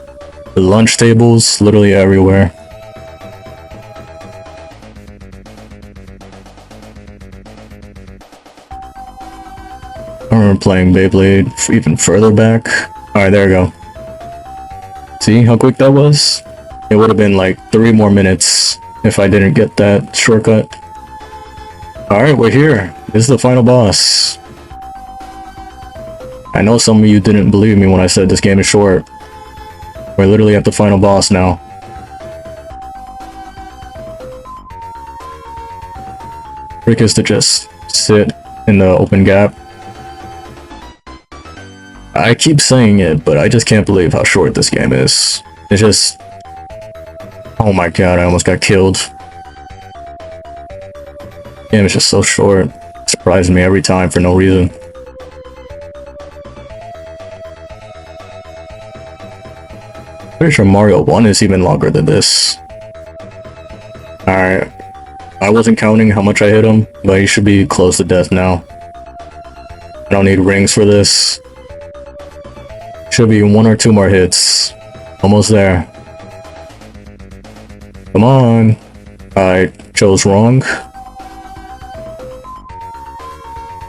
the lunch tables, literally everywhere. I remember playing Beyblade even further back. Alright, there we go. See how quick that was? It would have been like 3 more minutes if I didn't get that shortcut. Alright, we're here. This is the final boss. I know some of you didn't believe me when I said this game is short. We're literally at the final boss now. Trick is to just sit in the open gap. I keep saying it, but I just can't believe how short this game is. It's just... Oh my god, I almost got killed. The game is just so short. It surprises me every time for no reason. Pretty sure Mario 1 is even longer than this. Alright. I wasn't counting how much I hit him, but he should be close to death now. I don't need rings for this. Should be 1 or 2 more hits. Almost there. Come on. I chose wrong.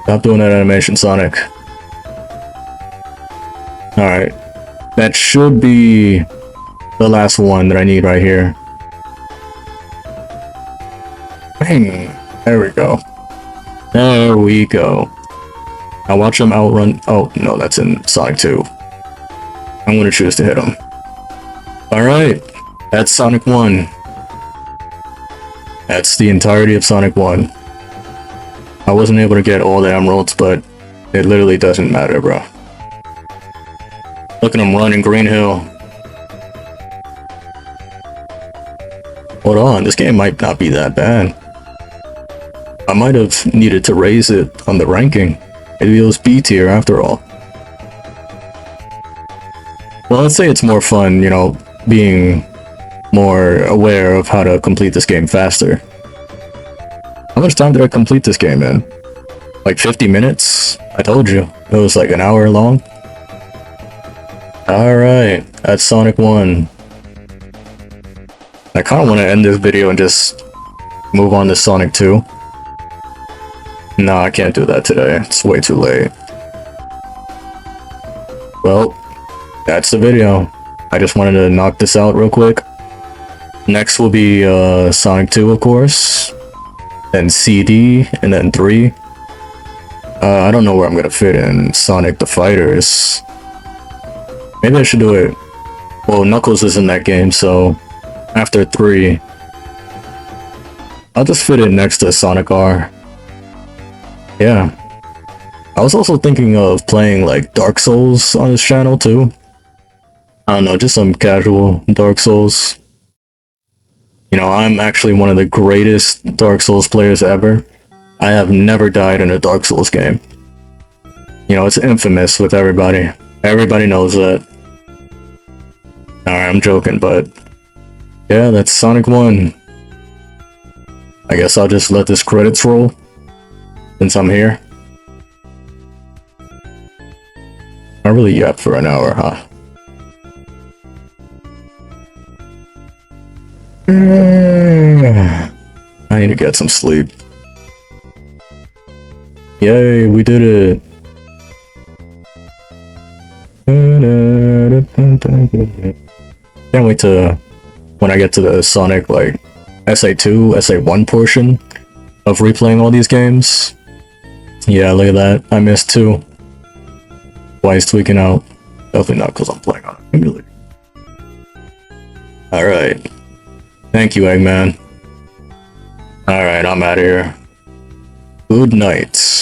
Stop doing that animation, Sonic. Alright. That should be the last one that I need right here. Bang! There we go. There we go. Now watch him outrun... Oh, no, that's in Sonic 2. I'm gonna choose to hit him. Alright. That's Sonic 1. That's the entirety of Sonic 1. I wasn't able to get all the emeralds, but it literally doesn't matter, bro. Look at him running Green Hill. Hold on, this game might not be that bad. I might have needed to raise it on the ranking. Maybe it was B tier after all. Well, let's say it's more fun, you know, being more aware of how to complete this game faster. How much time did I complete this game in? Like 50 minutes? I told you. It was like an hour long. Alright, that's Sonic 1. I kind of want to end this video and just move on to Sonic 2. No, I can't do that today. It's way too late. Well, that's the video. I just wanted to knock this out real quick. Next will be Sonic 2, of course. Then CD, and then 3. I don't know where I'm gonna fit in Sonic the Fighters. Maybe I should do it. Well, Knuckles is in that game, so after 3, I'll just fit it next to Sonic R. Yeah. I was also thinking of playing like Dark Souls on this channel too. I don't know, just some casual Dark Souls. You know, I'm actually one of the greatest Dark Souls players ever. I have never died in a Dark Souls game. You know, it's infamous with everybody. Everybody knows that. Alright, I'm joking, but yeah, that's Sonic 1. I guess I'll just let this credits roll since I'm here. I really yapped for an hour, huh? I need to get some sleep. Yay, we did it! Can't wait to when I get to the Sonic like SA2, SA1 portion of replaying all these games. Yeah, look at that. I missed 2. Why is tweaking out? Definitely not because I'm playing on an emulator. Alright. Thank you, Eggman. Alright, I'm out of here. Good night.